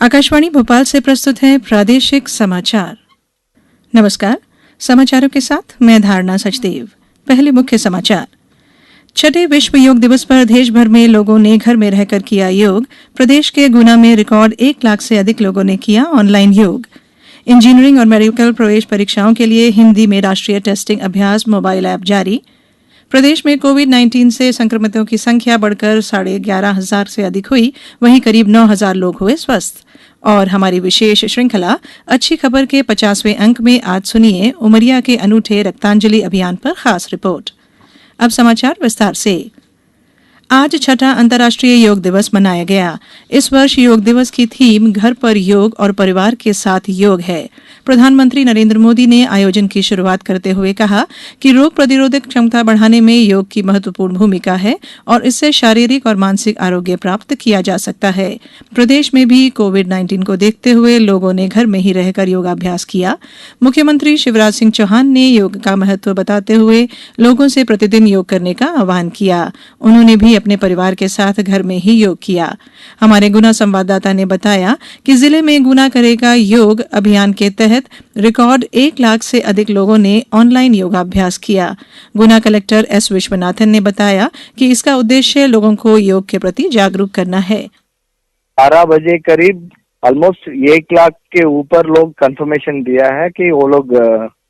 आकाशवाणी भोपाल से प्रस्तुत है प्रादेशिक समाचार। नमस्कार, समाचारों के साथ मैं धारणा सचदेव। पहले मुख्य समाचार। छठे विश्व योग दिवस पर देश भर में लोगों ने घर में रहकर किया योग। प्रदेश के गुना में रिकॉर्ड 1 लाख से अधिक लोगों ने किया ऑनलाइन योग। इंजीनियरिंग और मेडिकल प्रवेश परीक्षाओं के लिए हिंदी में राष्ट्रीय टेस्टिंग अभ्यास मोबाइल ऐप जारी। प्रदेश में कोविड-19 से संक्रमितों की संख्या बढ़कर 11,500 से अधिक हुई, वहीं करीब 9,000 लोग हुए स्वस्थ। और हमारी विशेष श्रृंखला अच्छी खबर के 50वें अंक में आज सुनिए उमरिया के अनूठे रक्तांजलि अभियान पर खास रिपोर्ट। अब समाचार विस्तार से। आज छठा अंतर्राष्ट्रीय योग दिवस मनाया गया। इस वर्ष योग दिवस की थीम घर पर योग और परिवार के साथ योग है। प्रधानमंत्री नरेंद्र मोदी ने आयोजन की शुरुआत करते हुए कहा कि रोग प्रतिरोधक क्षमता बढ़ाने में योग की महत्वपूर्ण भूमिका है और इससे शारीरिक और मानसिक आरोग्य प्राप्त किया जा सकता है। प्रदेश में भी कोविड-19 को देखते हुए लोगों ने घर में ही रहकर योगाभ्यास किया। मुख्यमंत्री शिवराज सिंह चौहान ने योग का महत्व बताते हुए लोगों से प्रतिदिन योग करने का आह्वान किया। उन्होंने भी अपने परिवार के साथ घर में ही योग किया। हमारे गुना संवाददाता ने बताया कि जिले में गुना करेगा योग अभियान के तहत रिकॉर्ड 1 लाख से अधिक लोगों ने ऑनलाइन योगाभ्यास किया। गुना कलेक्टर एस विश्वनाथन ने बताया कि इसका उद्देश्य लोगों को योग के प्रति जागरूक करना है। 12 बजे करीब ऑलमोस्ट 1 लाख के ऊपर लोग कंफर्मेशन दिया है कि वो लोग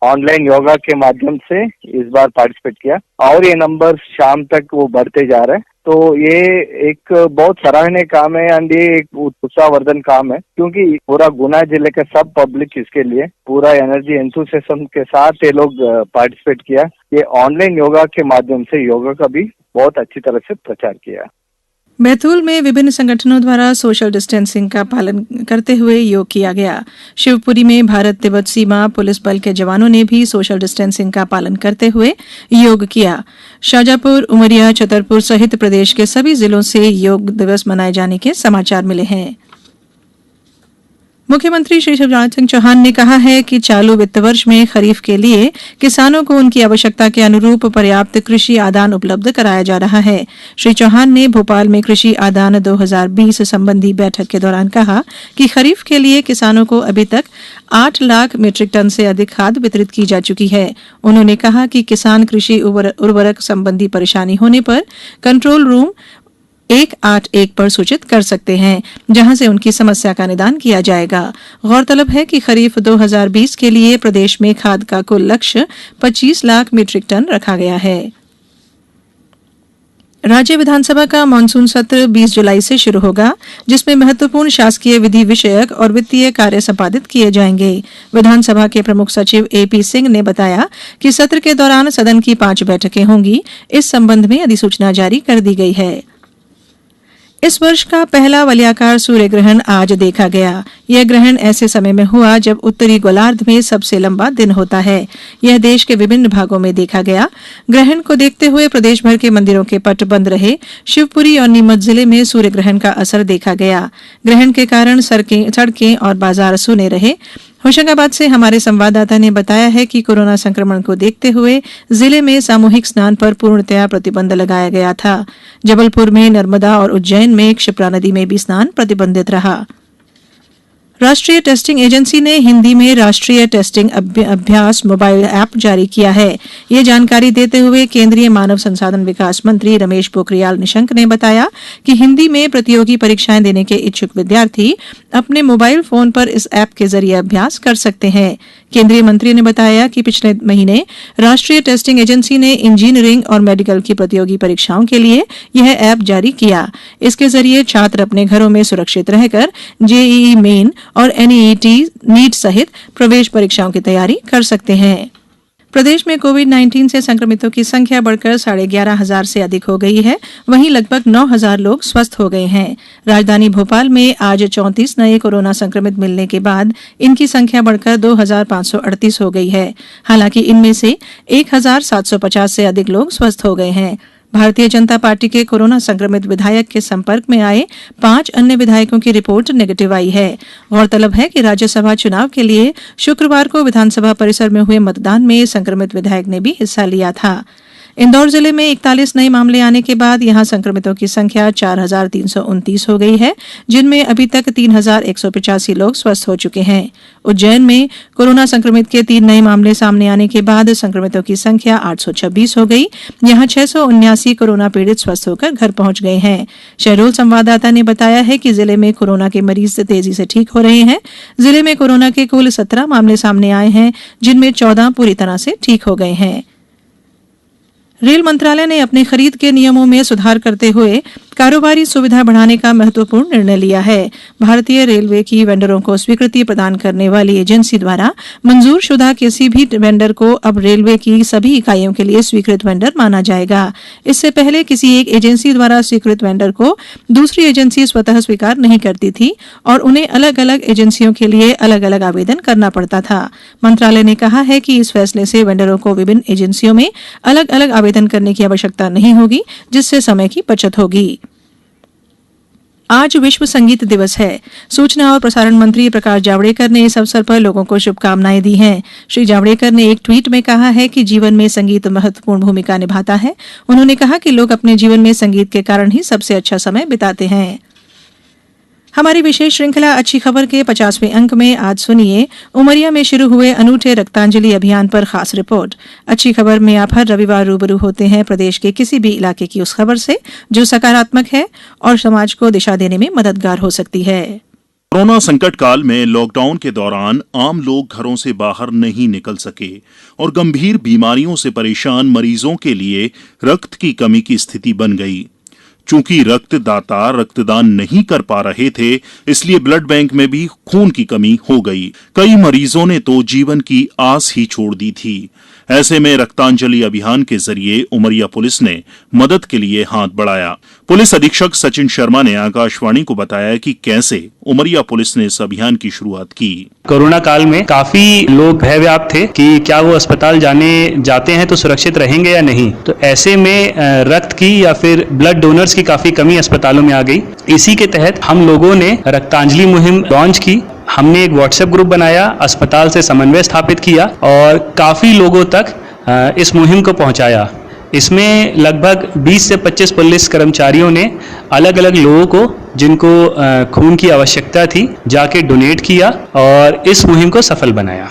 ऑनलाइन योगा के माध्यम से इस बार पार्टिसिपेट किया और ये नंबर शाम तक वो बढ़ते जा रहे हैं। तो ये एक बहुत सराहनीय काम है एंड ये एक उत्साहवर्धन काम है, क्योंकि पूरा गुना जिले का सब पब्लिक इसके लिए पूरा एनर्जी एंथुसियाज्म के साथ ये लोग पार्टिसिपेट किया। ये ऑनलाइन योगा के माध्यम से योगा का भी बहुत अच्छी तरह से प्रचार किया। बैतूल में विभिन्न संगठनों द्वारा सोशल डिस्टेंसिंग का पालन करते हुए योग किया गया। शिवपुरी में भारत तिब्बत सीमा पुलिस बल के जवानों ने भी सोशल डिस्टेंसिंग का पालन करते हुए योग किया। शाजापुर, उमरिया, छतरपुर सहित प्रदेश के सभी जिलों से योग दिवस मनाए जाने के समाचार मिले हैं। मुख्यमंत्री श्री शिवराज सिंह चौहान ने कहा है कि चालू वित्त वर्ष में खरीफ के लिए किसानों को उनकी आवश्यकता के अनुरूप पर्याप्त कृषि आदान उपलब्ध कराया जा रहा है। श्री चौहान ने भोपाल में कृषि आदान 2020 संबंधी बैठक के दौरान कहा कि खरीफ के लिए किसानों को अभी तक 8 लाख मीट्रिक टन से अधिक खाद वितरित की जा चुकी है। उन्होंने कहा कि किसान कृषि उर्वरक संबंधी परेशानी होने पर कंट्रोल रूम 181 पर सूचित कर सकते हैं, जहां से उनकी समस्या का निदान किया जाएगा। गौरतलब है कि खरीफ 2020 के लिए प्रदेश में खाद का कुल लक्ष्य 25 लाख मीट्रिक टन रखा गया है। राज्य विधानसभा का मानसून सत्र 20 जुलाई से शुरू होगा, जिसमें महत्वपूर्ण शासकीय विधि विषयक और वित्तीय कार्य संपादित किए जाएंगे। विधानसभा के प्रमुख सचिव एपी सिंह ने बताया कि सत्र के दौरान सदन की 5 बैठकें होंगी। इस संबंध में अधिसूचना जारी कर दी गई है। इस वर्ष का पहला वलयाकार सूर्य ग्रहण आज देखा गया। यह ग्रहण ऐसे समय में हुआ जब उत्तरी गोलार्ध में सबसे लंबा दिन होता है। यह देश के विभिन्न भागों में देखा गया। ग्रहण को देखते हुए प्रदेश भर के मंदिरों के पट बंद रहे। शिवपुरी और नीमच जिले में सूर्य ग्रहण का असर देखा गया। ग्रहण के कारण सड़कें और बाजार सूने रहे। होशंगाबाद से हमारे संवाददाता ने बताया है कि कोरोना संक्रमण को देखते हुए जिले में सामूहिक स्नान पर पूर्णतया प्रतिबंध लगाया गया था। जबलपुर में नर्मदा और उज्जैन में क्षिप्रा नदी में भी स्नान प्रतिबंधित रहा। राष्ट्रीय टेस्टिंग एजेंसी ने हिंदी में राष्ट्रीय टेस्टिंग अभ्यास मोबाइल ऐप जारी किया है। ये जानकारी देते हुए केंद्रीय मानव संसाधन विकास मंत्री रमेश पोखरियाल निशंक ने बताया कि हिंदी में प्रतियोगी परीक्षाएं देने के इच्छुक विद्यार्थी अपने मोबाइल फोन पर इस ऐप के जरिए अभ्यास कर सकते हैं। केंद्रीय मंत्री ने बताया कि पिछले महीने राष्ट्रीय टेस्टिंग एजेंसी ने इंजीनियरिंग और मेडिकल की प्रतियोगी परीक्षाओं के लिए यह ऐप जारी किया। इसके जरिए छात्र अपने घरों में सुरक्षित रहकर जेईई मेन और एनईईटी नीट सहित प्रवेश परीक्षाओं की तैयारी कर सकते हैं। प्रदेश में कोविड-19 से संक्रमितों की संख्या बढ़कर 11,500 से अधिक हो गई है। वहीं लगभग 9,000 लोग स्वस्थ हो गए हैं। राजधानी भोपाल में आज 34 नए कोरोना संक्रमित मिलने के बाद इनकी संख्या बढ़कर 2,538 हो गई है। हालांकि इनमें से 1,750 से अधिक लोग स्वस्थ हो गए हैं। भारतीय जनता पार्टी के कोरोना संक्रमित विधायक के संपर्क में आए 5 अन्य विधायकों की रिपोर्ट नेगेटिव आई है। गौरतलब है कि राज्यसभा चुनाव के लिए शुक्रवार को विधानसभा परिसर में हुए मतदान में संक्रमित विधायक ने भी हिस्सा लिया था। इंदौर जिले में 41 नए मामले आने के बाद यहां संक्रमितों की संख्या 4,329 हो गई है, जिनमें अभी तक 3,185 लोग स्वस्थ हो चुके हैं। उज्जैन में कोरोना संक्रमित के 3 नए मामले सामने आने के बाद संक्रमितों की संख्या 826 हो गई। यहां 679 कोरोना पीड़ित स्वस्थ होकर घर पहुंच गए हैं। शहडोल संवाददाता ने बताया है कि जिले में कोरोना के मरीज तेजी से ठीक हो रहे हैं। जिले में कोरोना के कुल 17 मामले सामने आए हैं, जिनमें 14 पूरी तरह से ठीक हो गए हैं। रेल मंत्रालय ने अपने खरीद के नियमों में सुधार करते हुए कारोबारी सुविधा बढ़ाने का महत्वपूर्ण निर्णय लिया है। भारतीय रेलवे की वेंडरों को स्वीकृति प्रदान करने वाली एजेंसी द्वारा मंजूर शुदा किसी भी वेंडर को अब रेलवे की सभी इकाइयों के लिए स्वीकृत वेंडर माना जाएगा। इससे पहले किसी एक एजेंसी द्वारा स्वीकृत वेंडर को दूसरी एजेंसी स्वतः स्वीकार नहीं करती थी और उन्हें अलग अलग एजेंसियों के लिए अलग अलग आवेदन करना पड़ता था। मंत्रालय ने कहा है कि इस फैसले से वेंडरों को विभिन्न एजेंसियों में अलग अलग आवेदन करने की आवश्यकता नहीं होगी, जिससे समय की बचत होगी। आज विश्व संगीत दिवस है। सूचना और प्रसारण मंत्री प्रकाश जावड़ेकर ने इस अवसर पर लोगों को शुभकामनाएं दी हैं। श्री जावड़ेकर ने एक ट्वीट में कहा है कि जीवन में संगीत महत्वपूर्ण भूमिका निभाता है। उन्होंने कहा कि लोग अपने जीवन में संगीत के कारण ही सबसे अच्छा समय बिताते हैं। हमारी विशेष श्रृंखला अच्छी खबर के 50वें अंक में आज सुनिए उमरिया में शुरू हुए अनूठे रक्तांजलि अभियान पर खास रिपोर्ट। अच्छी खबर में आप हर रविवार रूबरू होते हैं प्रदेश के किसी भी इलाके की उस खबर से जो सकारात्मक है और समाज को दिशा देने में मददगार हो सकती है। कोरोना संकट काल में लॉकडाउन के दौरान आम लोग घरों से बाहर नहीं निकल सके और गंभीर बीमारियों से परेशान मरीजों के लिए रक्त की कमी की स्थिति बन गई। चूंकि रक्तदाता रक्तदान नहीं कर पा रहे थे, इसलिए ब्लड बैंक में भी खून की कमी हो गई। कई मरीजों ने तो जीवन की आस ही छोड़ दी थी। ऐसे में रक्तांजलि अभियान के जरिए उमरिया पुलिस ने मदद के लिए हाथ बढ़ाया। पुलिस अधीक्षक सचिन शर्मा ने आकाशवाणी को बताया कि कैसे उमरिया पुलिस ने इस अभियान की शुरुआत की। कोरोना काल में काफी लोग भय व्याप्त थे कि क्या वो अस्पताल जाते हैं तो सुरक्षित रहेंगे या नहीं। तो ऐसे में रक्त की या फिर ब्लड डोनर्स की काफी कमी अस्पतालों में आ गई। इसी के तहत हम लोगों ने रक्तांजलि मुहिम लॉन्च की। हमने एक व्हाट्सएप ग्रुप बनाया, अस्पताल से समन्वय स्थापित किया और काफी लोगों तक इस मुहिम को पहुंचाया। इसमें लगभग 20 से 25 पुलिस कर्मचारियों ने अलग अलग लोगों को जिनको खून की आवश्यकता थी जाके डोनेट किया और इस मुहिम को सफल बनाया।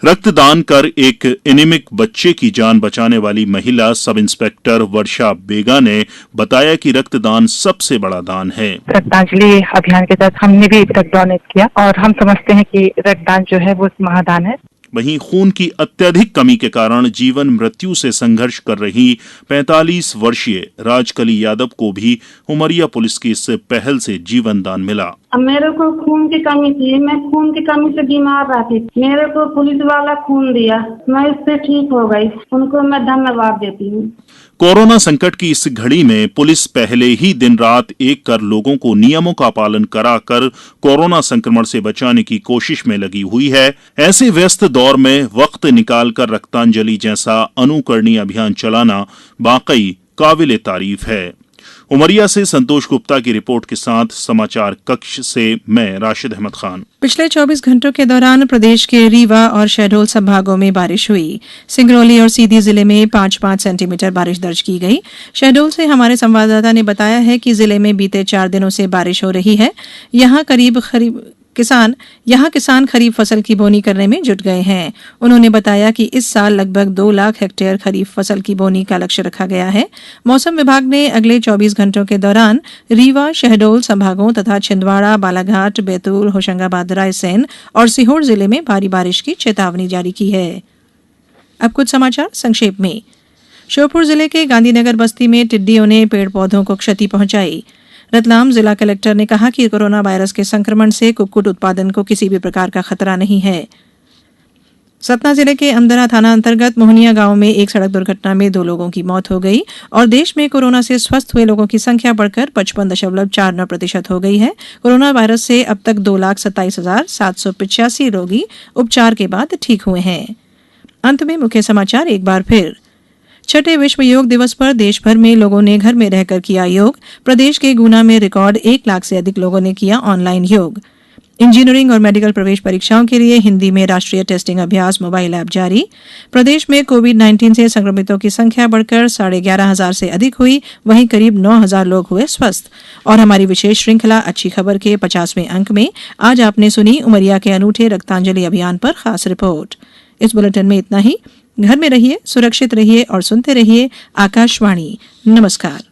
रक्तदान कर एक एनीमिक बच्चे की जान बचाने वाली महिला सब इंस्पेक्टर वर्षा बेगा ने बताया कि रक्तदान सबसे बड़ा दान है। रक्तांजलि अभियान के तहत हमने भी रक्त डोनेट किया और हम समझते हैं कि रक्तदान जो है वो महादान है। वहीं खून की अत्यधिक कमी के कारण जीवन मृत्यु से संघर्ष कर रही 45 वर्षीय राजकली यादव को भी उमरिया पुलिस की इस पहल से जीवन दान मिला। मेरे को खून की कमी थी, मैं खून की कमी से बीमार रहती थी। मेरे को पुलिस वाला खून दिया, मैं इससे ठीक हो गई। उनको मैं धन्यवाद देती हूँ। कोरोना संकट की इस घड़ी में पुलिस पहले ही दिन रात एक कर लोगों को नियमों का पालन कराकर कोरोना संक्रमण से बचाने की कोशिश में लगी हुई है। ऐसे व्यस्त दौर में वक्त निकालकर रक्तांजलि जैसा अनुकरणीय अभियान चलाना वाकई काबिले तारीफ है। उमरिया से संतोष गुप्ता की रिपोर्ट के साथ समाचार कक्ष से मैं राशिद अहमद खान। पिछले 24 घंटों के दौरान प्रदेश के रीवा और शहडोल संभागों में बारिश हुई। सिंगरौली और सीधी जिले में 5-5 सेंटीमीटर बारिश दर्ज की गई। शहडोल से हमारे संवाददाता ने बताया है कि जिले में बीते 4 दिनों से बारिश हो रही है। यहाँ किसान खरीफ फसल की बोनी करने में जुट गए हैं। उन्होंने बताया कि इस साल लगभग 2 लाख हेक्टेयर खरीफ फसल की बोनी का लक्ष्य रखा गया है। मौसम विभाग ने अगले 24 घंटों के दौरान रीवा, शहडोल संभागों तथा छिंदवाड़ा, बालाघाट, बैतूल, होशंगाबाद, रायसेन और सीहोर जिले में भारी बारिश की चेतावनी जारी की है। अब कुछ समाचार संक्षेप में। श्योपुर जिले के गांधीनगर बस्ती में टिड्डियों ने पेड़ पौधों को क्षति पहुंचाई। रतलाम जिला कलेक्टर ने कहा कि कोरोना वायरस के संक्रमण से कुक्कुट उत्पादन को किसी भी प्रकार का खतरा नहीं है। सतना जिले के अमदरा थाना अंतर्गत मोहनिया गांव में एक सड़क दुर्घटना में 2 लोगों की मौत हो गई और देश में कोरोना से स्वस्थ हुए लोगों की संख्या बढ़कर 55.49% हो गई है। कोरोना वायरस से अब तक 2,27,785 रोगी उपचार के बाद ठीक हुए हैं। अंत में मुख्य समाचार एक बार फिर। छठे विश्व योग दिवस पर देश भर में लोगों ने घर में रहकर किया योग। प्रदेश के गुना में रिकॉर्ड 1 लाख से अधिक लोगों ने किया ऑनलाइन योग। इंजीनियरिंग और मेडिकल प्रवेश परीक्षाओं के लिए हिंदी में राष्ट्रीय टेस्टिंग अभ्यास मोबाइल ऐप जारी। प्रदेश में कोविड-19 से संक्रमितों की संख्या बढ़कर 11,500 से अधिक हुई, वहीं करीब 9,000 लोग हुए स्वस्थ। और हमारी विशेष श्रृंखला अच्छी खबर के 50वें अंक में आज आपने सुनी उमरिया के अनूठे रक्तांजलि अभियान पर खास रिपोर्ट। इस बुलेटिन में इतना ही। घर में रहिए, सुरक्षित रहिए और सुनते रहिए आकाशवाणी। नमस्कार।